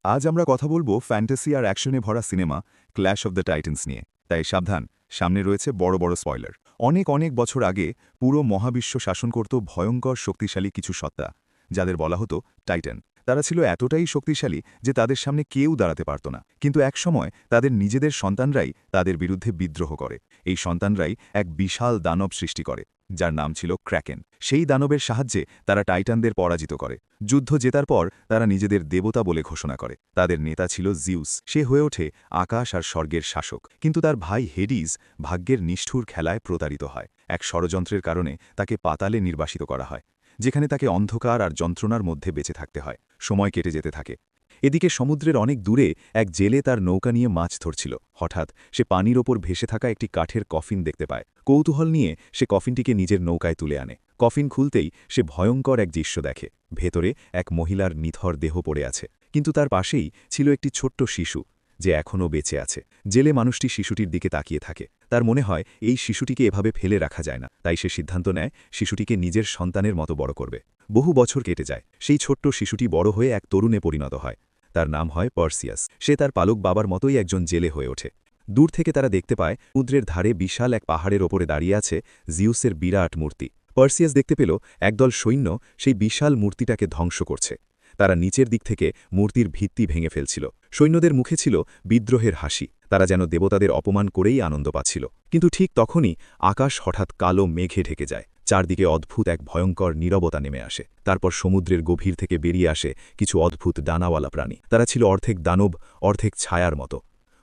আজ আমরা কথা বলবো ফ্যান্টাসি আর অ্যাকশনে ভরা cinema clash of the Titans নিয়ে। তাই সাবধান, সামনে রয়েছে বড় বড় স্পয়লার। অনেক অনেক বছর আগে পুরো মহাবিশ্ব শাসন করত ভয়ঙ্কর শক্তিশালী কিছু সত্তা, যাদের বলা হতো টাইটান। তারা ছিল এতটাই শক্তিশালী যে তাদের সামনে কেউ দাঁড়াতে পারত না। কিন্তু একসময় তাদের নিজেদের সন্তানরাই তাদের বিরুদ্ধে বিদ্রোহ করে। এই সন্তানরাই এক বিশাল দানব সৃষ্টি করে, যার নাম ছিল ক্র্যাকেন। সেই দানবের সাহায্যে তারা টাইটানদের পরাজিত করে। যুদ্ধ জেতার পর তারা নিজেদের দেবতা বলে ঘোষণা করে। তাদের নেতা ছিল জিউস। সে হয়ে ওঠে আকাশ আর স্বর্গের শাসক। কিন্তু তার ভাই হেডিস ভাগ্যের নিষ্ঠুর খেলায় প্রতারিত হয়। এক ষড়যন্ত্রের কারণে তাকে পাতালে নির্বাসিত করা হয়, যেখানে তাকে অন্ধকার আর যন্ত্রণার মধ্যে বেঁচে থাকতে হয়। সময় কেটে যেতে থাকে। এদিকে সমুদ্রের অনেক দূরে এক জেলে তার নৌকা নিয়ে মাছ ধরছিল। হঠাৎ সে পানির ওপর ভেসে থাকা একটি কাঠের কফিন দেখতে পায়। কৌতূহল নিয়ে সে কফিনটিকে নিজের নৌকায় তুলে আনে। কফিন খুলতেই সে ভয়ঙ্কর এক দৃশ্য দেখে। ভেতরে এক মহিলার নিথর দেহ পড়ে আছে, কিন্তু তার পাশেই ছিল একটি ছোট্ট শিশু, যে এখনও বেঁচে আছে। জেলে মানুষটি শিশুটির দিকে তাকিয়ে থাকে। তার মনে হয় এই শিশুটিকে এভাবে ফেলে রাখা যায় না। তাই সে সিদ্ধান্ত নেয় শিশুটিকে নিজের সন্তানের মতো বড় করবে। বহু বছর কেটে যায়। সেই ছোট্ট শিশুটি বড় হয়ে এক তরুণে পরিণত হয়। তার নাম হয় পার্সিয়াস। সে তার পালক বাবার মতোই একজন জেলে হয়ে ওঠে। দূর থেকে তারা দেখতে পায় সমুদ্রের ধারে বিশাল এক পাহাড়ের ওপরে দাঁড়িয়ে আছে জিউসের বিরাট মূর্তি। পার্সিয়াস দেখতে পেল একদল সৈন্য সেই বিশাল মূর্তিটাকে ধ্বংস করছে। তারা নিচের দিক থেকে মূর্তির ভিত্তি ভেঙে ফেলছিল। সৈন্যদের মুখে ছিল বিদ্রোহের হাসি। তারা যেন দেবতাদের অপমান করেই আনন্দ পাচ্ছিল। কিন্তু ঠিক তখনই আকাশ হঠাৎ কালো মেঘে ঢেকে যায়। চারদিকে অদ্ভুত এক ভয়ঙ্কর নীরবতা নেমে আসে। তারপর সমুদ্রের গভীর থেকে বেরিয়ে আসে কিছু অদ্ভুত ডানাওয়ালা প্রাণী। তারা ছিল অর্ধেক দানব, অর্ধেক ছায়ার মতো।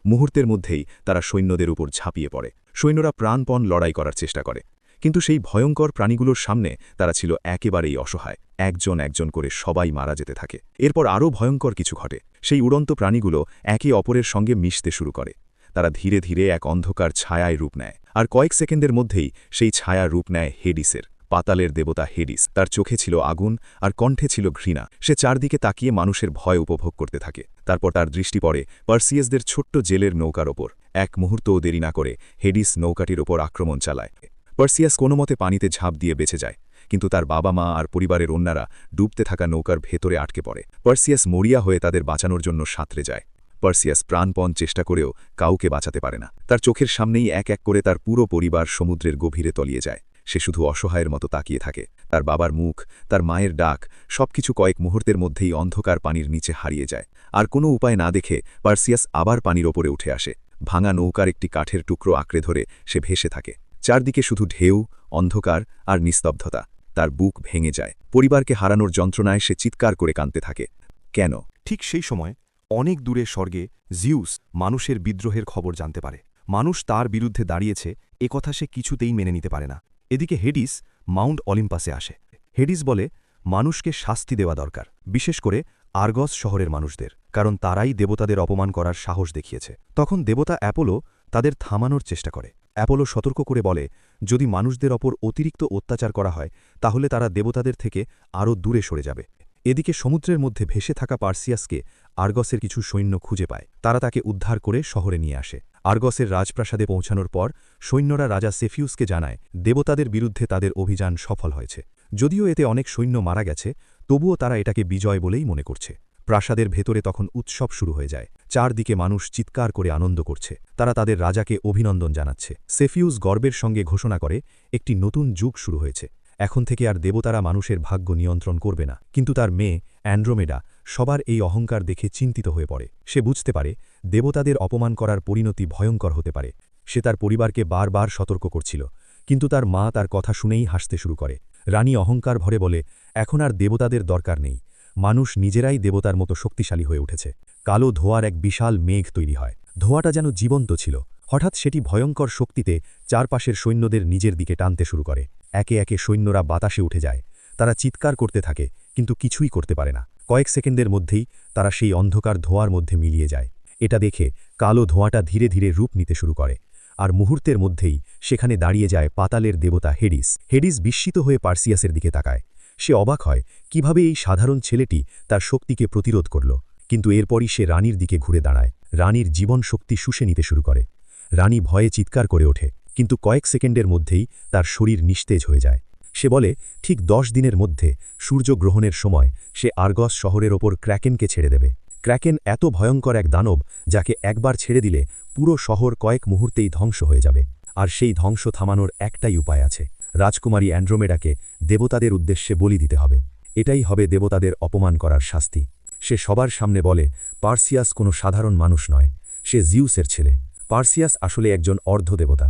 মুহূর্তের মধ্যেই তারা সৈন্যদের উপর ঝাঁপিয়ে পড়ে। সৈন্যরা প্রাণপণ লড়াই করার চেষ্টা করে, কিন্তু সেই ভয়ঙ্কর প্রাণীগুলোর সামনে তারা ছিল একেবারেই অসহায়। একজন একজন করে সবাই মারা যেতে থাকে। এরপর আরও ভয়ঙ্কর কিছু ঘটে। সেই উড়ন্ত প্রাণীগুলো একে অপরের সঙ্গে মিশতে শুরু করে। তারা ধীরে ধীরে এক অন্ধকার ছায়ায় রূপ নেয়, আর কয়েক সেকেন্ডের মধ্যেই সেই ছায়া রূপ নেয় হেডিসের। পাতালের দেবতা হেডিস। তার চোখে ছিল আগুন আর কণ্ঠে ছিল ঘৃণা। সে চারদিকে তাকিয়ে মানুষের ভয় উপভোগ করতে থাকে। তারপর তার দৃষ্টি পড়ে পার্সিয়াসদের ছোট্ট জেলের নৌকার ওপর। এক মুহূর্তও দেরি না করে হেডিস নৌকাটির ওপর আক্রমণ চালায়। পার্সিয়াস কোনোমতে পানিতে ঝাঁপ দিয়ে বেঁচে যায়, কিন্তু তার বাবা মা আর পরিবারের অন্যরা ডুবতে থাকা নৌকার ভেতরে আটকে পড়ে। পার্সিয়াস মরিয়া হয়ে তাদের বাঁচানোর জন্য সাঁতরে যায়। পার্সিয়াস প্রাণপণ চেষ্টা করেও কাউকে বাঁচাতে পারে না। তার চোখের সামনেই এক এক করে তার পুরো পরিবার সমুদ্রের গভীরে তলিয়ে যায়। সে শুধু অসহায়ের মতো তাকিয়ে থাকে। তার বাবার মুখ, তার মায়ের ডাক, সবকিছু কয়েক মুহূর্তের মধ্যেই অন্ধকার পানির নিচে হারিয়ে যায়। আর কোনো উপায় না দেখে পার্সিয়াস আবার পানির ওপরে উঠে আসে। ভাঙা নৌকার একটি কাঠের টুকরো আঁকড়ে ধরে সে ভেসে থাকে। চারদিকে শুধু ঢেউ, অন্ধকার আর নিস্তব্ধতা। তার বুক ভেঙে যায়। পরিবারকে হারানোর যন্ত্রণায় সে চিৎকার করে কাঁদতে থাকে। কেন? ঠিক সেই সময় অনেক দূরে স্বর্গে জিউস মানুষের বিদ্রোহের খবর জানতে পারে। মানুষ তার বিরুদ্ধে দাঁড়িয়েছে, একথা সে কিছুতেই মেনে নিতে পারে না। এদিকে হেডিস মাউন্ট অলিম্পাসে আসে। হেডিস বলে মানুষকে শাস্তি দেওয়া দরকার, বিশেষ করে আর্গস শহরের মানুষদের, কারণ তারাই দেবতাদের অপমান করার সাহস দেখিয়েছে। তখন দেবতা অ্যাপোলো তাদের থামানোর চেষ্টা করে। অ্যাপোলো সতর্ক করে বলে, যদি মানুষদের ওপর অতিরিক্ত অত্যাচার করা হয় তাহলে তারা দেবতাদের থেকে আরও দূরে সরে যাবে। এদিকে সমুদ্রের মধ্যে ভেসে থাকা পার্সিয়াসকে আর্গসের কিছু সৈন্য খুঁজে পায়। তারা তাকে উদ্ধার করে শহরে নিয়ে আসে। আর্গসের রাজপ্রাসাদে পৌঁছানোর পর সৈন্যরা রাজা সেফিউসকে জানায় দেবতাদের বিরুদ্ধে তাদের অভিযান সফল হয়েছে। যদিও এতে অনেক সৈন্য মারা গেছে, তবুও তারা এটাকে বিজয় বলেই মনে করছে। প্রাসাদের ভেতরে তখন উৎসব শুরু হয়ে যায়। চারদিকে মানুষ চিৎকার করে আনন্দ করছে। তারা তাদের রাজাকে অভিনন্দন জানাচ্ছে। সেফিউস গর্বের সঙ্গে ঘোষণা করে একটি নতুন যুগ শুরু হয়েছে। এখন থেকে আর দেবতারা মানুষের ভাগ্য নিয়ন্ত্রণ করবে না। কিন্তু তার মেয়ে অ্যান্ড্রোমেডা সবার এই অহংকার দেখে চিন্তিত হয়ে পড়ে। সে বুঝতে পারে দেবতাদের অপমান করার পরিণতি ভয়ঙ্কর হতে পারে। সে তার পরিবারকে বারবার সতর্ক করছিল, কিন্তু তার মা তার কথা শুনেই হাসতে শুরু করে। রানী অহংকার ভরে বলে, এখন আর দেবতাদের দরকার নেই। মানুষ নিজেরাই দেবতার মতো শক্তিশালী হয়ে উঠেছে। কালো ধোঁয়ার এক বিশাল মেঘ তৈরি হয়। ধোঁয়াটা যেন জীবন্ত ছিল। হঠাৎ সেটি ভয়ঙ্কর শক্তিতে চারপাশের সৈন্যদের নিজের দিকে টানতে শুরু করে। একে একে সৈন্যরা বাতাসে উঠে যায়। তারা চিৎকার করতে থাকে, কিন্তু কিছুই করতে পারে না। কয়েক সেকেন্ডের মধ্যেই তারা সেই অন্ধকার ধোঁয়ার মধ্যে মিলিয়ে যায়। এটা দেখে কালো ধোঁয়াটা ধীরে ধীরে রূপ নিতে শুরু করে, আর মুহূর্তের মধ্যেই সেখানে দাঁড়িয়ে যায় পাতালের দেবতা হেডিস। হেডিস বিস্মিত হয়ে পার্সিয়াসের দিকে তাকায়। সে অবাক হয় কিভাবে এই সাধারণ ছেলেটি তার শক্তিকে প্রতিরোধ করল। কিন্তু এরপরই সে রানীর দিকে ঘুরে দাঁড়ায়। রানীর জীবন শক্তি শুষে নিতে শুরু করে। রানী ভয়ে চিৎকার করে ওঠে, কিন্তু কয়েক সেকেন্ডের মধ্যেই তার শরীর নিস্তেজ হয়ে যায়। সে বলে ঠিক 10 দিনের মধ্যে সূর্যগ্রহণের সময় সে আর্গস শহরের ওপর ক্র্যাকেনকে ছেড়ে দেবে। ক্র্যাকেন এত ভয়ঙ্কর এক দানব যাকে একবার ছেড়ে দিলে পুরো শহর কয়েক মুহূর্তেই ধ্বংস হয়ে যাবে আর সেই ধ্বংস থামানোর একটাই উপায় আছে রাজকুমারী অ্যান্ড্রোমেডাকে দেবতাদের উদ্দেশ্যে বলি দিতে হবে এটাই হবে দেবতাদের অপমান করার শাস্তি সে সবার সামনে বলে পার্সিয়াস কোনো সাধারণ মানুষ নয় সে জিউসের ছেলে পার্সিয়াস আসলে একজন অর্ধদেবতা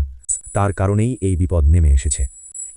তার কারণেই এই বিপদ নেমে এসেছে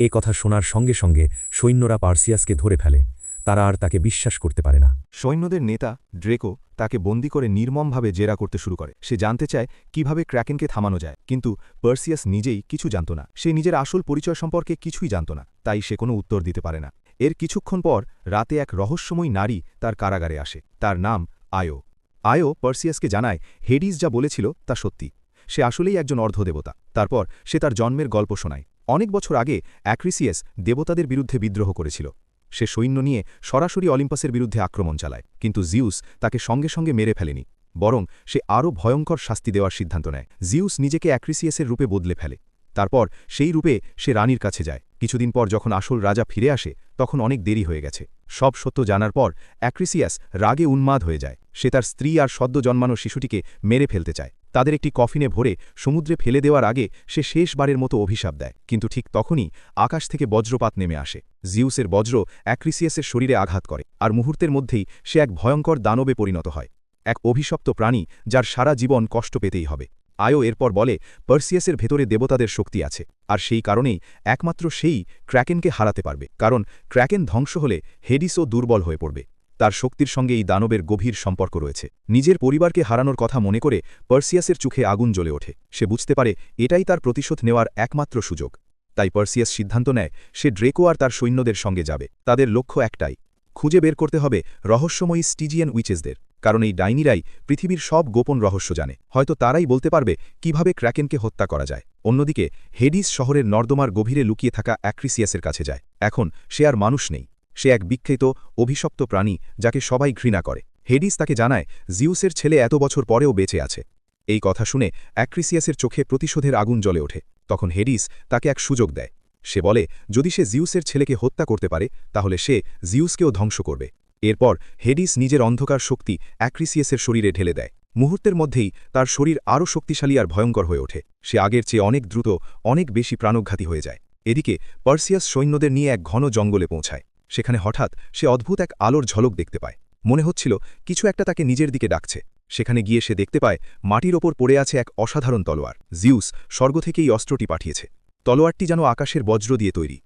এ কথা শোনার সঙ্গে সঙ্গে সৈন্যরা পার্সিয়াসকে ধরে ফেলে তারা আর তাকে বিশ্বাস করতে পারে না সৈন্যদের নেতা ড্রেকো তাকে বন্দি করে নির্মমভাবে জেরা করতে শুরু করে সে জানতে চায় কিভাবে ক্র্যাকেনকে থামানো যায় কিন্তু পার্সিয়াস নিজেই কিছু জানত না সে নিজের আসল পরিচয় সম্পর্কে কিছুই জানত না তাই সে কোনো উত্তর দিতে পারে না এর কিছুক্ষণ পর রাতে এক রহস্যময়ী নারী তার কারাগারে আসে তার নাম আয়ো আয়ো পার্সিয়াসকে জানায় হেডিস যা বলেছিল তা সত্যি সে আসলেই একজন অর্ধদেবতা তারপর সে তার জন্মের গল্প শোনায় অনেক বছর আগে অ্যাক্রিসিয়াস দেবতাদের বিরুদ্ধে বিদ্রোহ করেছিল সে সৈন্য নিয়ে সরাসরি অলিম্পাসের বিরুদ্ধে আক্রমণ চালায় কিন্তু জিউস তাকে সঙ্গে সঙ্গে মেরে ফেলেনি বরং সে আরও ভয়ঙ্কর শাস্তি দেওয়ার সিদ্ধান্ত নেয় জিউস নিজেকে অ্যাক্রিসিয়াসের রূপে বদলে ফেলে তারপর সেই রূপে সে রানীর কাছে যায় কিছুদিন পর যখন আসল রাজা ফিরে আসে তখন অনেক দেরি হয়ে গেছে সব সত্য জানার পর অ্যাক্রিসিয়াস রাগে উন্মাদ হয়ে যায় সে তার স্ত্রী আর সদ্য জন্মানো শিশুটিকে মেরে ফেলতে চায় তাদের একটি কফিনে ভরে সমুদ্রে ফেলে দেওয়ার আগে সে শেষবারের মতো অভিশাপ দেয় কিন্তু ঠিক তখনই আকাশ থেকে বজ্রপাত নেমে আসে জিউসের বজ্র অ্যাক্রিসিয়াসের শরীরে আঘাত করে আর মুহূর্তের মধ্যেই সে এক ভয়ঙ্কর দানবে পরিণত হয় এক অভিশপ্ত প্রাণী যার সারা জীবন কষ্ট পেতেই হবে আয়ো এরপর বলে পার্সিয়াসের ভেতরে দেবতাদের শক্তি আছে আর সেই কারণেই একমাত্র সেই ক্র্যাকেনকে হারাতে পারবে কারণ ক্র্যাকেন ধ্বংস হলে হেডিসও দুর্বল হয়ে পড়বে তার শক্তির সঙ্গে এই দানবের গভীর সম্পর্ক রয়েছে নিজের পরিবারকে হারানোর কথা মনে করে পার্সিয়াসের চোখে আগুন জ্বলে ওঠে সে বুঝতে পারে এটাই তার প্রতিশোধ নেওয়ার একমাত্র সুযোগ তাই পার্সিয়াস সিদ্ধান্ত নেয় সে ড্রেকো আর তার সৈন্যদের সঙ্গে যাবে তাদের লক্ষ্য একটাই খুঁজে বের করতে হবে রহস্যময়ী স্টিজিয়ান উইচেসদের কারণ এই ডাইনিরাই পৃথিবীর সব গোপন রহস্য জানে হয়তো তারাই বলতে পারবে কিভাবে ক্র্যাকেনকে হত্যা করা যায় অন্যদিকে হেডিস শহরের নর্দমার গভীরে লুকিয়ে থাকা অ্যাক্রিসিয়াসের কাছে যায় এখন সে আর মানুষ নেই সে এক বিখ্যাত অভিশপ্ত প্রাণী যাকে সবাই ঘৃণা করে হেডিস তাকে জানায় জিউসের ছেলে এত বছর পরেও বেঁচে আছে এই কথা শুনে অ্যাক্রিসিয়াসের চোখে প্রতিশোধের আগুন জ্বলে ওঠে তখন হেডিস তাকে এক সুযোগ দেয় সে বলে যদি সে জিউসের ছেলেকে হত্যা করতে পারে তাহলে সে জিউসকেও ধ্বংস করবে এরপর হেডিস নিজের অন্ধকার শক্তি অ্যাক্রিসিয়াসের শরীরে ঢেলে দেয় মুহূর্তের মধ্যেই তার শরীর আরও শক্তিশালী আর ভয়ঙ্কর হয়ে ওঠে সে আগের চেয়ে অনেক দ্রুত অনেক বেশি প্রাণঘাতী হয়ে যায় এদিকে পার্সিয়াস সৈন্যদের নিয়ে এক ঘন জঙ্গলে পৌঁছায় সেখানে হঠাৎ সে অদ্ভুত এক আলোর ঝলক দেখতে পায় মনে হচ্ছিল কিছু একটা তাকে নিজের দিকে ডাকছে সেখানে গিয়ে সে দেখতে পায় মাটির ওপর পড়ে আছে এক অসাধারণ তলোয়ার জিউস স্বর্গ থেকে এই অস্ত্রটি পাঠিয়েছে তলোয়ারটি যেন আকাশের বজ্র দিয়ে তৈরি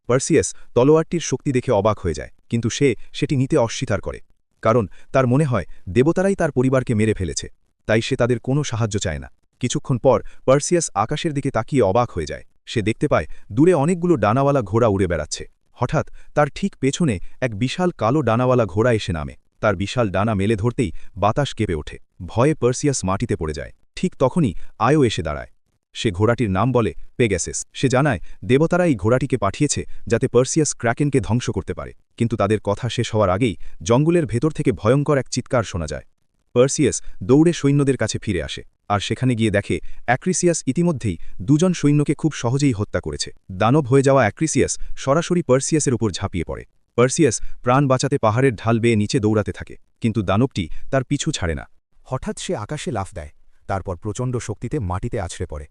পার্সিয়াস তলোয়ারটির শক্তি দেখে অবাক হয়ে যায় কিন্তু সে সেটি নিতে অস্বীকার করে কারণ তার মনে হয় দেবতারাই তার পরিবারকে মেরে ফেলেছে তাই সে তাদের কোনো সাহায্য চায় না কিছুক্ষণ পর পার্সিয়াস আকাশের দিকে তাকিয়ে অবাক হয়ে যায় সে দেখতে পায় দূরে অনেকগুলো ডানাওয়ালা ঘোড়া উড়ে বেড়াচ্ছে হঠাৎ তার ঠিক পেছনে এক বিশাল কালো ডানাওয়ালা ঘোড়া এসে নামে তার বিশাল ডানা মেলে ধরতেই বাতাস কেঁপে ওঠে ভয়ে পার্সিয়াস মাটিতে পড়ে যায় ঠিক তখনই আয়ো এসে দাঁড়ায় সে ঘোড়াটির নাম বলে পেগ্যাসিস সে জানায় দেবতারা এই ঘোড়াটিকে পাঠিয়েছে যাতে পার্সিয়াস ক্র্যাকেনকে ধ্বংস করতে পারে কিন্তু তাদের কথা শেষ হওয়ার আগেই জঙ্গলের ভেতর থেকে ভয়ঙ্কর এক চিৎকার শোনা যায় পার্সিয়াস দৌড়ে সৈন্যদের কাছে ফিরে আসে আর সেখানে গিয়ে দেখে অ্যাক্রিসিয়াস ইতিমধ্যেই দুজন সৈন্যকে খুব সহজেই হত্যা করেছে দানব হয়ে যাওয়া অ্যাক্রিসিয়াস সরাসরি পার্সিয়াসের উপর ঝাঁপিয়ে পড়ে পার্সিয়াস প্রাণ বাঁচাতে পাহাড়ের ঢাল বেয়ে নিচে দৌড়াতে থাকে কিন্তু দানবটি তার পিছু ছাড়ে না হঠাৎ সে আকাশে লাফ দেয় তারপর প্রচণ্ড শক্তিতে মাটিতে আছড়ে পড়ে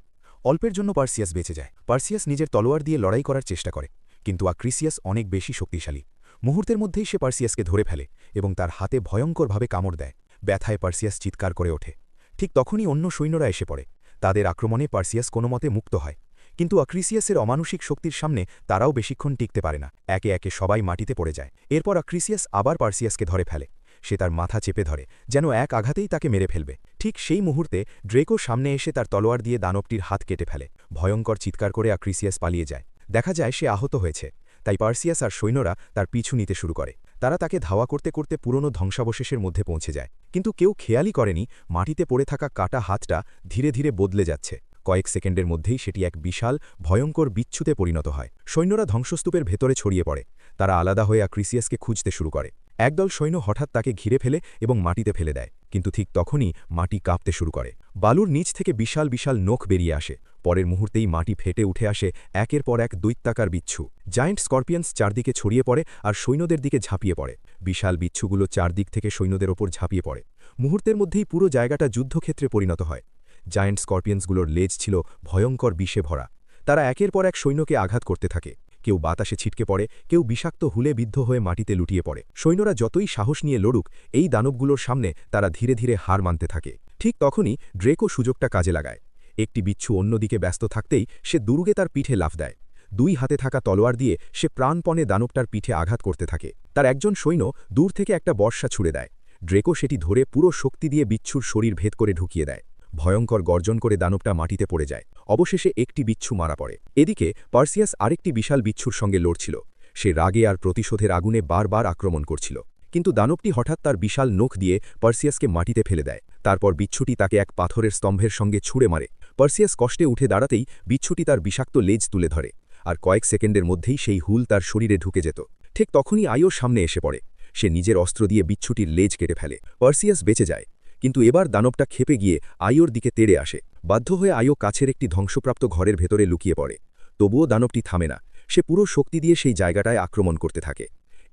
অল্পের জন্য পার্সিয়াস বেঁচে যায় পার্সিয়াস নিজের তলোয়ার দিয়ে লড়াই করার চেষ্টা করে কিন্তু অ্যাক্রিসিয়াস অনেক বেশি শক্তিশালী মুহূর্তের মধ্যেই সে পার্সিয়াসকে ধরে ফেলে এবং তার হাতে ভয়ঙ্করভাবে কামড় দেয় ব্যথায় পার্সিয়াস চিৎকার করে ওঠে ঠিক তখনই অন্য সৈন্যরা এসে পড়ে তাদের আক্রমণে পার্সিয়াস কোনোমতে মুক্ত হয় কিন্তু অ্যাক্রিসিয়াসের অমানুষিক শক্তির সামনে তারাও বেশিক্ষণ টিকতে পারে না একে একে সবাই মাটিতে পড়ে যায় এরপর অ্যাক্রিসিয়াস আবার পার্সিয়াসকে ধরে ফেলে সে তার মাথা চেপে ধরে যেন এক আঘাতেই তাকে মেরে ফেলবে ঠিক সেই মুহূর্তে ড্রেকো সামনে এসে তার তলোয়ার দিয়ে দানবটির হাত কেটে ফেলে ভয়ঙ্কর চিৎকার করে অ্যাক্রিসিয়াস পালিয়ে যায় দেখা যায় সে আহত হয়েছে তাই পার্সিয়াস আর সৈন্যরা তার পিছু নিতে শুরু করে তারা তাকে ধাওয়া করতে করতে পুরনো ধ্বংসাবশেষের মধ্যে পৌঁছে যায় কিন্তু কেউ খেয়ালই করেনি মাটিতে পড়ে থাকা কাটা হাতটা ধীরে ধীরে বদলে যাচ্ছে কয়েক সেকেন্ডের মধ্যেই সেটি এক বিশাল ভয়ঙ্কর বিচ্ছুতে পরিণত হয় সৈন্যরা ধ্বংসস্তূপের ভেতরে ছড়িয়ে পড়ে তারা আলাদা হয়ে অ্যাক্রিসিয়াসকে খুঁজতে শুরু করে একদল সৈন্য হঠাৎ তাকে ঘিরে ফেলে এবং মাটিতে ফেলে দেয় কিন্তু ঠিক তখনই মাটি কাঁপতে শুরু করে বালুর নিচ থেকে বিশাল বিশাল নখ বেরিয়ে আসে পরের মুহূর্তেই মাটি ফেটে উঠে আসে একের পর এক দৈত্যাকার বিচ্ছু জায়েন্ট স্করপিয়ন্স চারদিকে ছড়িয়ে পড়ে আর সৈন্যদের দিকে ঝাঁপিয়ে পড়ে বিশাল বিচ্ছুগুলো চারদিক থেকে সৈন্যদের ওপর ঝাঁপিয়ে পড়ে মুহূর্তের মধ্যেই পুরো জায়গাটা যুদ্ধক্ষেত্রে পরিণত হয়। জায়ান্ট স্করপিয়ন্সগুলোর লেজ ছিল ভয়ঙ্কর বিষে ভরা। তারা একের পর এক সৈন্যকে আঘাত করতে থাকে। কেউ বাতাসে ছিটকে পড়ে, কেউ বিষাক্ত হুলে বিদ্ধ হয়ে মাটিতে লুটিয়ে পড়ে। সৈন্যরা যতই সাহস নিয়ে লড়ুক, এই দানবগুলোর সামনে তারা ধীরে ধীরে হার মানতে থাকে। ঠিক তখনই ড্রেকো সুযোগটা কাজে লাগায়। একটি বিচ্ছু অন্যদিকে ব্যস্ত থাকতেই সে দুর্গে তার পিঠে লাফ দেয়। দুই হাতে থাকা তলোয়ার দিয়ে সে প্রাণপণে দানবটার পিঠে আঘাত করতে থাকে। তার একজন সৈন্য দূর থেকে একটা বর্শা ছুড়ে দেয়। ড্রেকো সেটি ধরে পুরো শক্তি দিয়ে বিচ্ছুর শরীর ভেদ করে ঢুকিয়ে দেয়। ভয়ঙ্কর গর্জন করে দানবটা মাটিতে পড়ে যায়। অবশেষে একটি বিচ্ছু মারা পড়ে। এদিকে পার্সিয়াস আরেকটি বিশাল বিচ্ছুর সঙ্গে লড়ছিল। সে রাগে আর প্রতিশোধের আগুনে বারবার আক্রমণ করছিল। কিন্তু দানবটি হঠাৎ তার বিশাল নখ দিয়ে পার্সিয়াসকে মাটিতে ফেলে দেয়। তারপর বিচ্ছুটি তাকে এক পাথরের স্তম্ভের সঙ্গে ছুঁড়ে মারে। পার্সিয়াস কষ্টে উঠে দাঁড়াতেই বিচ্ছুটি তার বিষাক্ত লেজ তুলে ধরে। আর কয়েক সেকেন্ডের মধ্যেই সেই হুল তার শরীরে ঢুকে যেত। ঠিক তখনই আয়োর সামনে এসে পড়ে। সে নিজের অস্ত্র দিয়ে বিচ্ছুটির লেজ কেটে ফেলে। পার্সিয়াস বেঁচে যায়, কিন্তু এবার দানবটা ক্ষেপে গিয়ে আয়োর দিকে তেড়ে আসে। বাধ্য হয়ে আয়ো কাছের একটি ধ্বংসপ্রাপ্ত ঘরের ভেতরে লুকিয়ে পড়ে। তবুও দানবটি থামে না। সে পুরো শক্তি দিয়ে সেই জায়গাটায় আক্রমণ করতে থাকে।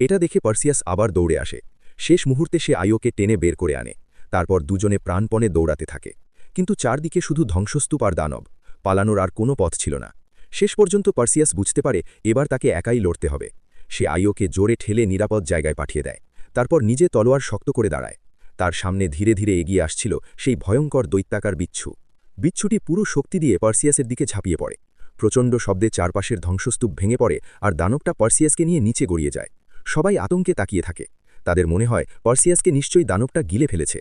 এটা দেখে পার্সিয়াস আবার দৌড়ে আসে। শেষ মুহূর্তে সে আয়োকে টেনে বের করে আনে। তারপর দুজনে প্রাণপণে দৌড়াতে থাকে। কিন্তু চারদিকে শুধু ধ্বংসস্তূপ আর দানব। পালানোর আর কোনো পথ ছিল না। শেষ পর্যন্ত পার্সিয়াস বুঝতে পারে এবার তাকে একাই লড়তে হবে। সে আয়োকে জোরে ঠেলে নিরাপদ জায়গায় পাঠিয়ে দেয়। তারপর নিজে তলোয়ার শক্ত করে দাঁড়ায়। তার সামনে ধীরে ধীরে এগিয়ে আসছিল সেই ভয়ঙ্কর দৈত্যাকার বিচ্ছু। বিচ্ছুটি পুরো শক্তি দিয়ে পার্সিয়াসের দিকে ঝাঁপিয়ে পড়ে। প্রচণ্ড শব্দে চারপাশের ধ্বংসস্তূপ ভেঙে পড়ে আর দানবটা পার্সিয়াসকে নিয়ে নিচে গড়িয়ে যায়। সবাই আতঙ্কে তাকিয়ে থাকে। তাদের মনে হয় পার্সিয়াসকে নিশ্চয়ই দানবটা গিলে ফেলেছে।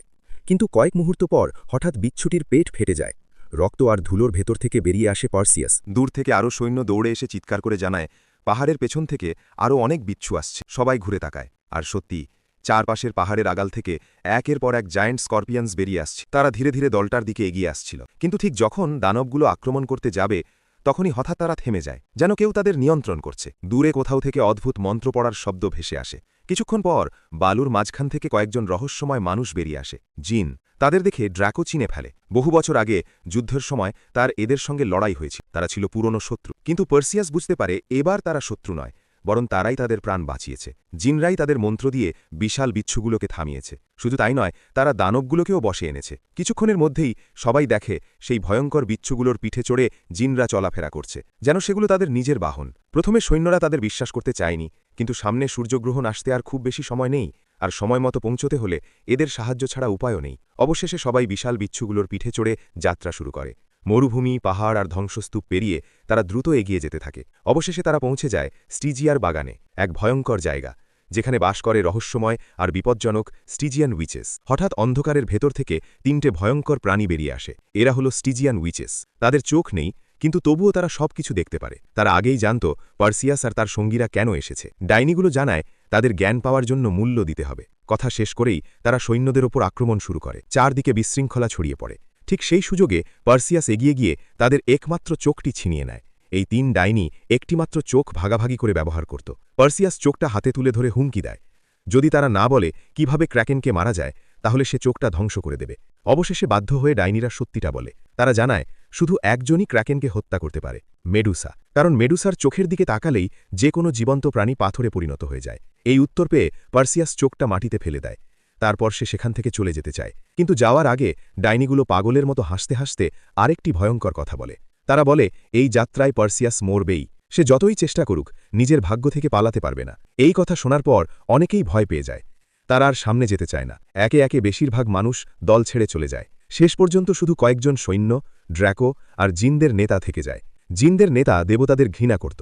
কিন্তু কয়েক মুহূর্ত পর হঠাৎ বিচ্ছুটির পেট ফেটে যায়। রক্ত আর ধুলোর ভেতর থেকে বেরিয়ে আসে পার্সিয়াস। দূর থেকে আরও সৈন্য দৌড়ে এসে চিৎকার করে জানায় পাহাড়ের পেছন থেকে আরও অনেক বিচ্ছু আসছে। সবাই ঘুরে তাকায়, আর সত্যি চারপাশের পাহাড়ের আগাল থেকে একের পর এক জায়ান্ট স্করপিয়ন্স বেরিয়ে আসছে। তারা ধীরে ধীরে দলটার দিকে এগিয়ে আসছিল। কিন্তু ঠিক যখন দানবগুলো আক্রমণ করতে যাবে, তখনই হঠাৎ তারা থেমে যায়, যেন কেউ তাদের নিয়ন্ত্রণ করছে। দূরে কোথাও থেকে অদ্ভুত মন্ত্র পড়ার শব্দ ভেসে আসে। কিছুক্ষণ পর বালুর মাঝখান থেকে কয়েকজন রহস্যময় মানুষ বেরিয়ে আসে। জিন। তাদের দেখে ড্রাকো চিনে ফেলে। বহু বছর আগে যুদ্ধের সময় তার এদের সঙ্গে লড়াই হয়েছিল। তারা ছিল পুরনো শত্রু। কিন্তু পার্সিয়াস বুঝতে পারে এবার তারা শত্রু নয়, বরং তারাই তাদের প্রাণ বাঁচিয়েছে। জিনরাই তাদের মন্ত্র দিয়ে বিশাল বিচ্ছুগুলোকে থামিয়েছে। শুধু তাই নয়, তারা দানবগুলোকেও বসে এনেছে। কিছুক্ষণের মধ্যেই সবাই দেখে সেই ভয়ঙ্কর বিচ্ছুগুলোর পিঠে চড়ে জিনরা চলাফেরা করছে, যেন সেগুলো তাদের নিজের বাহন। প্রথমে সৈন্যরা তাদের বিশ্বাস করতে চায়নি, কিন্তু সামনে সূর্যগ্রহণ আসতে আর খুব বেশি সময় নেই, আর সময় মতো পৌঁছতে হলে এদের সাহায্য ছাড়া উপায়ও নেই। অবশেষে সবাই বিশাল বিচ্ছুগুলোর পিঠে চড়ে যাত্রা শুরু করে। মরুভূমি, পাহাড় আর ধ্বংসস্তূপ পেরিয়ে তারা দ্রুত এগিয়ে যেতে থাকে। অবশেষে তারা পৌঁছে যায় স্টিজিয়ার বাগানে, এক ভয়ঙ্কর জায়গা যেখানে বাস করে রহস্যময় আর বিপজ্জনক স্টিজিয়ান উইচেস। হঠাৎ অন্ধকারের ভেতর থেকে তিনটে ভয়ঙ্কর প্রাণী বেরিয়ে আসে। এরা হলো স্টিজিয়ান উইচেস। তাদের চোখ নেই, কিন্তু তবুও তারা সবকিছু দেখতে পারে। তারা আগেই জানত পার্সিয়াস আর তার সঙ্গীরা কেন এসেছে। ডাইনিগুলো জানায় তাদের জ্ঞান পাওয়ার জন্য মূল্য দিতে হবে। কথা শেষ করেই তারা সৈন্যদের ওপর আক্রমণ শুরু করে। চারদিকে বিশৃঙ্খলা ছড়িয়ে পড়ে। ঠিক সেই সুযোগে পার্সিয়াস এগিয়ে গিয়ে তাদের একমাত্র চোখটি ছিনিয়ে নেয়। এই তিন ডাইনি একটিমাত্র চোখ ভাগাভাগি করে ব্যবহার করত। পার্সিয়াস চোখটা হাতে তুলে ধরে হুমকি দেয়, যদি তারা না বলে কিভাবে ক্র্যাকেনকে মারা যায়, তাহলে সে চোখটা ধ্বংস করে দেবে। অবশেষে বাধ্য হয়ে ডাইনিরা সত্যিটা বলে। তারা জানায় শুধু একজনই ক্র্যাকেনকে হত্যা করতে পারে, মেডুসা। কারণ মেডুসার চোখের দিকে তাকালেই যে কোনো জীবন্ত প্রাণী পাথরে পরিণত হয়ে যায়। এই উত্তর পেয়ে পার্সিয়াস চোখটা মাটিতে ফেলে দেয়। তারপর সে সেখান থেকে চলে যেতে চায়, কিন্তু যাওয়ার আগে ডাইনিগুলো পাগলের মতো হাসতে হাসতে আরেকটি ভয়ঙ্কর কথা বলে। তারা বলে এই যাত্রায় পার্সিয়াস মরবেই। সে যতই চেষ্টা করুক নিজের ভাগ্য থেকে পালাতে পারবে না। এই কথা শোনার পর অনেকেই ভয় পেয়ে যায়। তারা আর সামনে যেতে চায় না। একে একে বেশিরভাগ মানুষ দল ছেড়ে চলে যায়। শেষ পর্যন্ত শুধু কয়েকজন সৈন্য, ড্র্যাকো আর জিনদের নেতা থেকে যায়। জিনদের নেতা দেবতাদের ঘৃণা করত,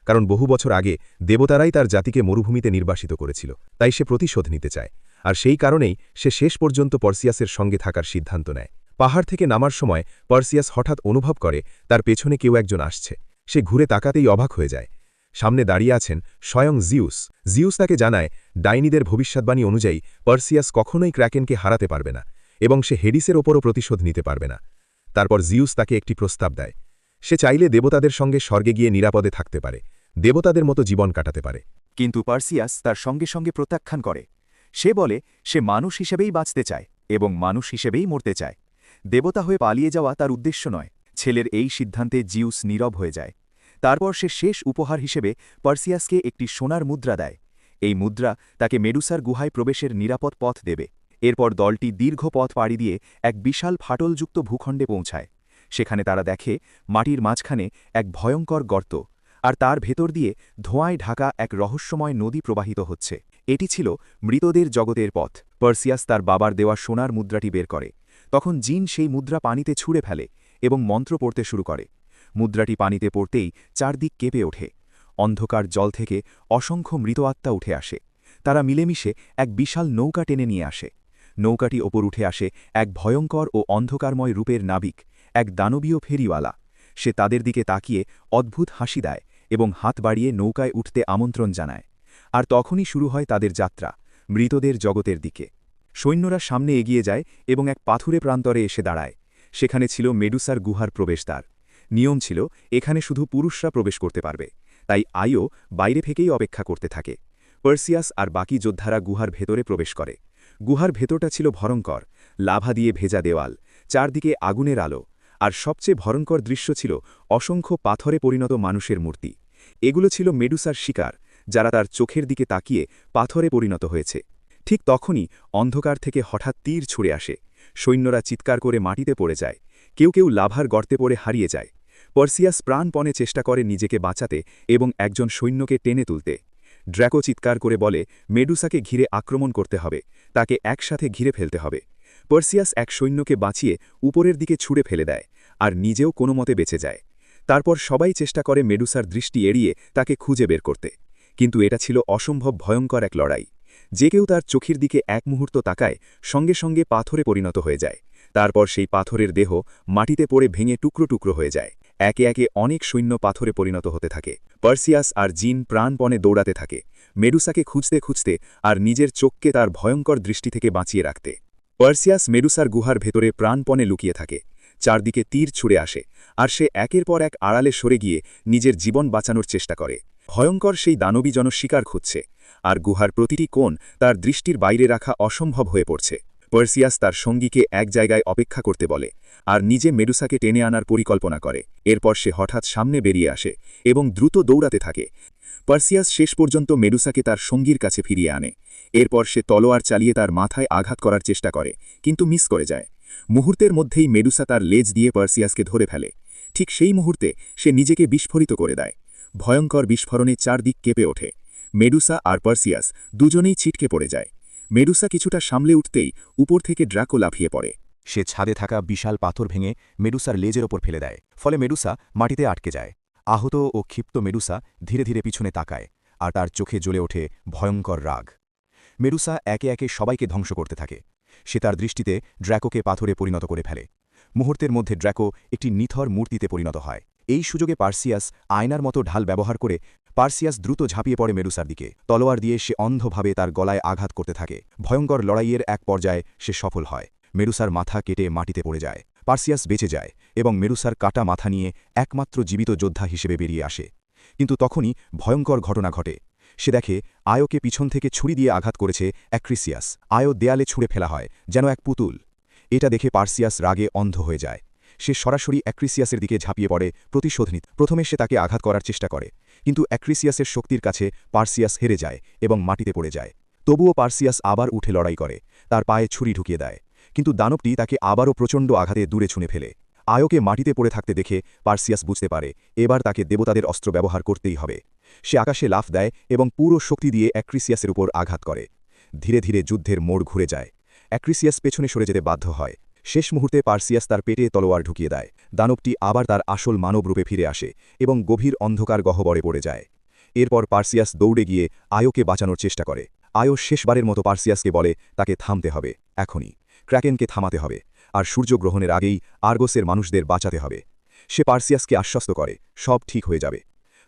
কারণ বহু বছর আগে দেবতারাই তার জাতিকে মরুভূমিতে নির্বাসিত করেছিল। তাই সে প্রতিশোধ নিতে চায়, আর সেই কারণেই সে শেষ পর্যন্ত পার্সিয়াসের সঙ্গে থাকার সিদ্ধান্ত নেয়। পাহাড় থেকে নামার সময় পার্সিয়াস হঠাৎ অনুভব করে তার পেছনে কেউ একজন আসছে। সে ঘুরে তাকাতেই অবাক হয়ে যায়। সামনে দাঁড়িয়ে আছেন স্বয়ং জিউস। জিউস তাকে জানায় ডাইনিদের ভবিষ্যৎবাণী অনুযায়ী পার্সিয়াস কখনোই ক্র্যাকেনকে হারাতে পারবে না, এবং সে হেডিসের ওপরও প্রতিশোধ নিতে পারবে না। তারপর জিউস তাকে একটি প্রস্তাব দেয়। সে চাইলে দেবতাদের সঙ্গে স্বর্গে গিয়ে নিরাপদে থাকতে পারে, দেবতাদের মতো জীবন কাটাতে পারে। কিন্তু পার্সিয়াস তার সঙ্গে সঙ্গে প্রত্যাখ্যান করে। সে বলে সে মানুষ হিসেবেই বাঁচতে চায় এবং মানুষ হিসেবেই মরতে চায়। দেবতা হয়ে পালিয়ে যাওয়া তার উদ্দেশ্য নয়। ছেলের এই সিদ্ধান্তে জিউস নীরব হয়ে যায়। তারপর সে শেষ উপহার হিসেবে পার্সিয়াসকে একটি সোনার মুদ্রা দেয়। এই মুদ্রা তাকে মেডুসার গুহায় প্রবেশের নিরাপদ পথ দেবে। এরপর দলটি দীর্ঘ পথ পাড়ি দিয়ে এক বিশাল ফাটলযুক্ত ভূখণ্ডে পৌঁছায়। সেখানে তারা দেখে মাটির মাঝখানে এক ভয়ঙ্কর গর্ত, আর তার ভেতর দিয়ে ধোঁয়ায় ঢাকা এক রহস্যময় নদী প্রবাহিত হচ্ছে। এটি ছিল মৃতদের জগতের পথ। পার্সিয়াস তার বাবার দেওয়া সোনার মুদ্রাটি বের করে। তখন জিন সেই মুদ্রা পানিতে ছুঁড়ে ফেলে এবং মন্ত্র পড়তে শুরু করে। মুদ্রাটি পানিতে পড়তেই চারদিক কেঁপে ওঠে। অন্ধকার জল থেকে অসংখ্য মৃত আত্মা উঠে আসে। তারা মিলেমিশে এক বিশাল নৌকা টেনে নিয়ে আসে। নৌকাটি ওপর উঠে আসে এক ভয়ঙ্কর ও অন্ধকারময় রূপের নাবিক, এক দানবীয় ফেরিওয়ালা। সে তাদের দিকে তাকিয়ে অদ্ভুত হাসি দেয় এবং হাত বাড়িয়ে নৌকায় উঠতে আমন্ত্রণ জানায়। আর তখনই শুরু হয় তাদের যাত্রা মৃতদের জগতের দিকে। সৈন্যরা সামনে এগিয়ে যায় এবং এক পাথুরে প্রান্তরে এসে দাঁড়ায়। সেখানে ছিল মেডুসার গুহার প্রবেশদ্বার। নিয়ম ছিল এখানে শুধু পুরুষরা প্রবেশ করতে পারবে, তাই আইও বাইরে থেকেই অপেক্ষা করতে থাকে। পার্সিয়াস আর বাকি যোদ্ধারা গুহার ভেতরে প্রবেশ করে। গুহার ভেতরটা ছিল ভয়ঙ্কর, লাভা দিয়ে ভেজা দেওয়াল, চারদিকে আগুনের আলো, আর সবচেয়ে ভয়ঙ্কর দৃশ্য ছিল অসংখ্য পাথরে পরিণত মানুষের মূর্তি। এগুলো ছিল মেডুসার শিকার, যারা তার চোখের দিকে তাকিয়ে পাথরে পরিণত হয়েছে। ঠিক তখনই অন্ধকার থেকে হঠাৎ তীর ছুঁড়ে আসে। সৈন্যরা চিৎকার করে মাটিতে পড়ে যায়। কেউ কেউ লাভার গর্তে পড়ে হারিয়ে যায়। পার্সিয়াস প্রাণপণে চেষ্টা করে নিজেকে বাঁচাতে এবং একজন সৈন্যকে টেনে তুলতে। ড্র্যাকো চিৎকার করে বলে মেডুসাকে ঘিরে আক্রমণ করতে হবে, তাকে একসাথে ঘিরে ফেলতে হবে। পার্সিয়াস এক সৈন্যকে বাঁচিয়ে উপরের দিকে ছুঁড়ে ফেলে দেয়, আর নিজেও কোনো মতে বেঁচে যায়। তারপর সবাই চেষ্টা করে মেডুসার দৃষ্টি এড়িয়ে তাকে খুঁজে বের করতে, কিন্তু এটা ছিল অসম্ভব ভয়ঙ্কর এক লড়াই। যে কেউ তার চোখের দিকে এক মুহূর্ত তাকায়, সঙ্গে সঙ্গে পাথরে পরিণত হয়ে যায়। তারপর সেই পাথরের দেহ মাটিতে পড়ে ভেঙে টুকরো টুকরো হয়ে যায়। একে একে অনেক সৈন্য পাথরে পরিণত হতে থাকে। পার্সিয়াস আর জিন প্রাণপণে দৌড়াতে থাকে, মেডুসাকে খুঁজতে খুঁজতে আর নিজের চোখকে তার ভয়ঙ্কর দৃষ্টি থেকে বাঁচিয়ে রাখতে। পার্সিয়াস মেডুসার গুহার ভেতরে প্রাণপণে লুকিয়ে থাকে। চারদিকে তীর ছুঁড়ে আসে, আর সে একের পর এক আড়ালে সরে গিয়ে নিজের জীবন বাঁচানোর চেষ্টা করে। ভয়ঙ্কর সেই দানবী শিকার খুঁজছে, আর গুহার প্রতিটি কোণ তার দৃষ্টির বাইরে রাখা অসম্ভব হয়ে পড়ছে। পার্সিয়াস তার সঙ্গীকে এক জায়গায় অপেক্ষা করতে বলে, আর নিজে মেডুসাকে টেনে আনার পরিকল্পনা করে। এরপর সে হঠাৎ সামনে বেরিয়ে আসে এবং দ্রুত দৌড়াতে থাকে। পার্সিয়াস শেষ পর্যন্ত মেডুসাকে তার সঙ্গীর কাছে ফিরিয়ে আনে। এরপর সে তলোয়ার চালিয়ে তার মাথায় আঘাত করার চেষ্টা করে, কিন্তু মিস করে যায়। মুহূর্তের মধ্যেই মেডুসা তার লেজ দিয়ে পার্সিয়াসকে ধরে ফেলে। ঠিক সেই মুহূর্তে সে নিজেকে বিস্ফোরিত করে দেয়। ভয়ঙ্কর বিস্ফোরণে চারদিক কেঁপে ওঠে। মেডুসা আর পার্সিয়াস দুজনেই ছিটকে পড়ে যায়। মেডুসা কিছুটা সামলে উঠতেই উপর থেকে ড্রাকো লাফিয়ে পড়ে। সে ছাদে থাকা বিশাল পাথর ভেঙে মেডুসার লেজের ওপর ফেলে দেয়, ফলে মেডুসা মাটিতে আটকে যায়। আহত ও ক্ষিপ্ত মেডুসা ধীরে ধীরে পিছনে তাকায়, আর তার চোখে জ্বলে ওঠে ভয়ঙ্কর রাগ। মেডুসা একে একে সবাইকে ধ্বংস করতে থাকে। সে তার দৃষ্টিতে ড্র্যাকোকে পাথরে পরিণত করে ফেলে। মুহূর্তের মধ্যে ড্র্যাকো একটি নিথর মূর্তিতে পরিণত হয়। এই সুযোগে পার্সিয়াস আয়নার মতো ঢাল ব্যবহার করে পার্সিয়াস দ্রুত ঝাঁপিয়ে পড়ে মেডুসার দিকে। তলোয়ার দিয়ে সে অন্ধভাবে তার গলায় আঘাত করতে থাকে। ভয়ঙ্কর লড়াইয়ের এক পর্যায়ে সে সফল হয়। মেডুসার মাথা কেটে মাটিতে পড়ে যায়। পার্সিয়াস বেঁচে যায় এবং মেডুসার কাটা মাথা নিয়ে একমাত্র জীবিত যোদ্ধা হিসেবে বেরিয়ে আসে। কিন্তু তখনই ভয়ঙ্কর ঘটনা ঘটে। সে দেখে আয়োকে পিছন থেকে ছুরি দিয়ে আঘাত করেছে অ্যাক্রিসিয়াস। আয়ো দেয়ালে ছুঁড়ে ফেলা হয় যেন এক পুতুল। এটা দেখে পার্সিয়াস রাগে অন্ধ হয়ে যায়। সে সরাসরি অ্যাক্রিসিয়াসের দিকে ঝাঁপিয়ে পড়ে প্রতিশোধ নিতে। প্রথমে সে তাকে আঘাত করার চেষ্টা করে, কিন্তু অ্যাক্রিসিয়াসের শক্তির কাছে পার্সিয়াস হেরে যায় এবং মাটিতে পড়ে যায়। তবুও পার্সিয়াস আবার উঠে লড়াই করে, তার পায়ে ছুরি ঢুকিয়ে দেয়, কিন্তু দানবটি তাকে আবারও প্রচণ্ড আঘাতে দূরে ছুঁড়ে ফেলে। আয়োকে মাটিতে পড়ে থাকতে দেখে পার্সিয়াস বুঝতে পারে এবার তাকে দেবতাদের অস্ত্র ব্যবহার করতেই হবে। সে আকাশে লাফ দেয় এবং পুরো শক্তি দিয়ে অ্যাক্রিসিয়াসের উপর আঘাত করে। ধীরে ধীরে যুদ্ধের মোড় ঘুরে যায়। অ্যাক্রিসিয়াস পেছনে সরে যেতে বাধ্য হয়। শেষ মুহূর্তে পার্সিয়াস তার পেটে তলোয়ার ঢুকিয়ে দেয়। দানবটি আবার তার আসল মানব রূপে ফিরে আসে এবং গভীর অন্ধকার গহ্বরে পড়ে যায়। এরপর পার্সিয়াস দৌড়ে গিয়ে আয়োকে বাঁচানোর চেষ্টা করে। আয়ো শেষবারের মতো পার্সিয়াসকে বলে তাকে থামতে হবে, এখনই ক্র্যাকেনকে থামাতে হবে, আর সূর্যগ্রহণের আগেই আর্গোসের মানুষদের বাঁচাতে হবে। সে পার্সিয়াসকে আশ্বস্ত করে সব ঠিক হয়ে যাবে।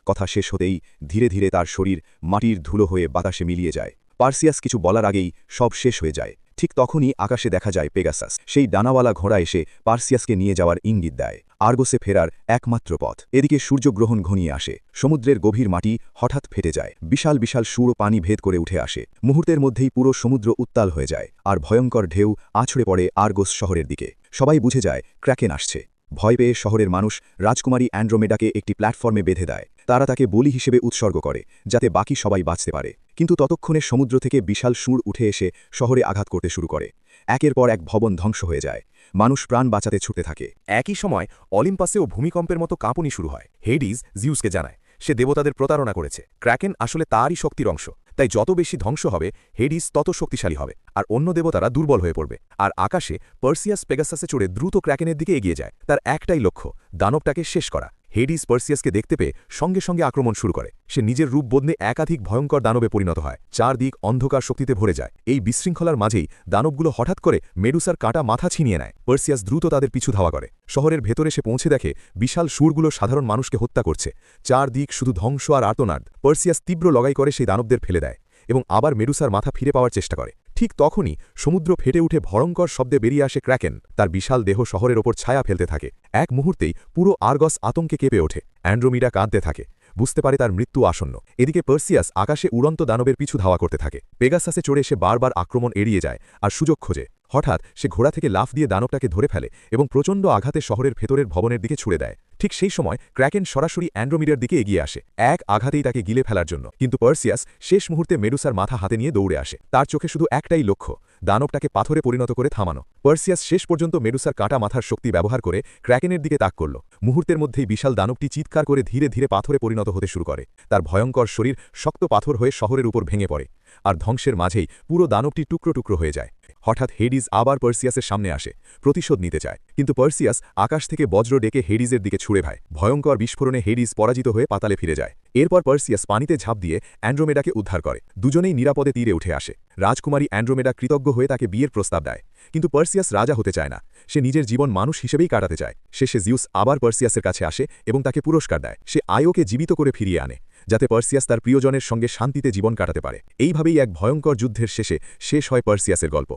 কথা শেষ হতেই ধীরে ধীরে তার শরীর মাটির ধুলো হয়ে বাতাসে মিলিয়ে যায়। পার্সিয়াস কিছু বলার আগেই সব শেষ হয়ে যায়। ঠিক তখনই আকাশে দেখা যায় পেগাসাস। সেই ডানাওয়ালা ঘোড়া এসে পার্সিয়াসকে নিয়ে যাওয়ার ইঙ্গিত দেয়। আর্গোসে ফেরার একমাত্র পথ। এদিকে সূর্যগ্রহণ ঘনিয়ে আসে। সমুদ্রের গভীর মাটি হঠাৎ ফেটে যায়। বিশাল বিশাল সুর পানি ভেদ করে উঠে আসে। মুহূর্তের মধ্যেই পুরো সমুদ্র উত্তাল হয়ে যায়, আর ভয়ঙ্কর ঢেউ আছড়ে পড়ে আর্গোস শহরের দিকে। সবাই বুঝে যায় ক্র্যাকেন আসছে। ভয় পেয়ে শহরের মানুষ রাজকুমারী অ্যান্ড্রোমেডাকে একটি প্ল্যাটফর্মে বেঁধে দেয়। তারা তাকে বলি হিসেবে উৎসর্গ করে, যাতে বাকি সবাই বাঁচতে পারে। কিন্তু ততক্ষণে সমুদ্র থেকে বিশাল সুর উঠে এসে শহরে আঘাত করতে শুরু করে। একের পর এক ভবন ধ্বংস হয়ে যায়। মানুষ প্রাণ বাঁচাতে ছুটতে থাকে। একই সময় অলিম্পাসেও ভূমিকম্পের মতো কাঁপুনি শুরু হয়। হেডিস জিউসকে জানায় সে দেবতাদের প্রতারণা করেছে। ক্র্যাকেন আসলে তারই শক্তির অংশ, তাই যত বেশি ধ্বংস হবে হেডিস তত শক্তিশালী হবে, আর অন্য দেবতারা দুর্বল হয়ে পড়বে। আর আকাশে পার্সিয়াস পেগাসাসে চড়ে দ্রুত ক্র্যাকেনের দিকে এগিয়ে যায়। তার একটাই লক্ষ্য, দানবটাকে শেষ করা। হেডিস পার্সিয়াসকে দেখতে পেয়ে সঙ্গে সঙ্গে আক্রমণ শুরু করে। সে নিজের রূপ বদলে একাধিক ভয়ঙ্কর দানবে পরিণত হয়। চারদিক অন্ধকার শক্তিতে ভরে যায়। এই বিশৃঙ্খলার মাঝেই দানবগুলো হঠাৎ করে মেডুসার কাটা মাথা ছিনিয়ে নেয়। পার্সিয়াস দ্রুত তাদের পিছু ধাওয়া করে। শহরের ভেতরে সে পৌঁছে দেখে বিশাল সুরগুলো সাধারণ মানুষকে হত্যা করছে। চারদিক শুধু ধ্বংস আর আর্তনাদ। পার্সিয়াস তীব্র লড়াই করে সেই দানবদের ফেলে দেয় এবং আবার মেডুসার মাথা ফিরে পাওয়ার চেষ্টা করে। ঠিক তখনই সমুদ্র ফেটে উঠে ভয়ঙ্কর শব্দে বেরিয়ে আসে ক্র্যাকেন। তার বিশাল দেহ শহরের ওপর ছায়া ফেলতে থাকে। এক মুহূর্তেই পুরো আর্গস আতঙ্কে কেঁপে ওঠে। অ্যান্ড্রোমিডা কাঁদতে থাকে, বুঝতে পারে তার মৃত্যু আসন্ন। এদিকে পার্সিয়াস আকাশে উড়ন্ত দানবের পিছু ধাওয়া করতে থাকে। পেগাসাসে চড়ে সে বারবার আক্রমণ এড়িয়ে যায় আর সুযোগ খোঁজে। হঠাৎ সে ঘোড়া থেকে লাফ দিয়ে দানবটাকে ধরে ফেলে এবং প্রচণ্ড আঘাতে শহরের ভেতরের ভবনের দিকে ছুড়ে দেয়। ঠিক সেই সময় ক্র্যাকেন সরাসরি অ্যান্ড্রোমিডার দিকে এগিয়ে আসে, এক আঘাতেই তাকে গিলে ফেলার জন্য। কিন্তু পার্সিয়াস শেষ মুহূর্তে মেডুসার মাথা হাতে নিয়ে দৌড়ে আসে। তার চোখে শুধু একটাই লক্ষ্য, দানবটাকে পাথরে পরিণত করে থামানো। পার্সিয়াস শেষ পর্যন্ত মেডুসার কাটা মাথার শক্তি ব্যবহার করে ক্র্যাকেনের দিকে তাক করল। মুহূর্তের মধ্যেই বিশাল দানবটি চিৎকার করে ধীরে ধীরে পাথরে পরিণত হতে শুরু করে। তার ভয়ঙ্কর শরীর শক্ত পাথর হয়ে শহরের উপর ভেঙে পড়ে, আর ধ্বংসের মাঝেই পুরো দানবটি টুকরো টুকরো হয়ে যায়। হঠাৎ হেডিস আবার পার্সিয়াসের সামনে আসে, প্রতিশোধ নিতে চায়। কিন্তু পার্সিয়াস আকাশ থেকে বজ্র ডেকে হেডিসের দিকে ছুড়ে ভায়। ভয়ঙ্কর বিস্ফোরণে হেডিস পরাজিত হয়ে পাতালে ফিরে যায়। এরপর পার্সিয়াস পানিতে ঝাঁপ দিয়ে অ্যান্ড্রোমেডাকে উদ্ধার করে। দুজনেই নিরাপদে তীরে উঠে আসে। রাজকুমারী অ্যান্ড্রোমেডা কৃতজ্ঞ হয়ে তাকে বিয়ের প্রস্তাব দেয়। কিন্তু পার্সিয়াস রাজা হতে চায় না, সে নিজের জীবন মানুষ হিসেবেই কাটাতে চায়। শেষে জিউস আবার পার্সিয়াসের কাছে আসে এবং তাকে পুরস্কার দেয়। সে আয়োকে জীবিত করে ফিরিয়ে আনে, যাতে পার্সিয়াস তার প্রিয়জনের সঙ্গে শান্তিতে জীবন কাটাতে পারে। এইভাবেই এক ভয়ঙ্কর যুদ্ধের শেষে শেষ হয় পার্সিয়াসের গল্প।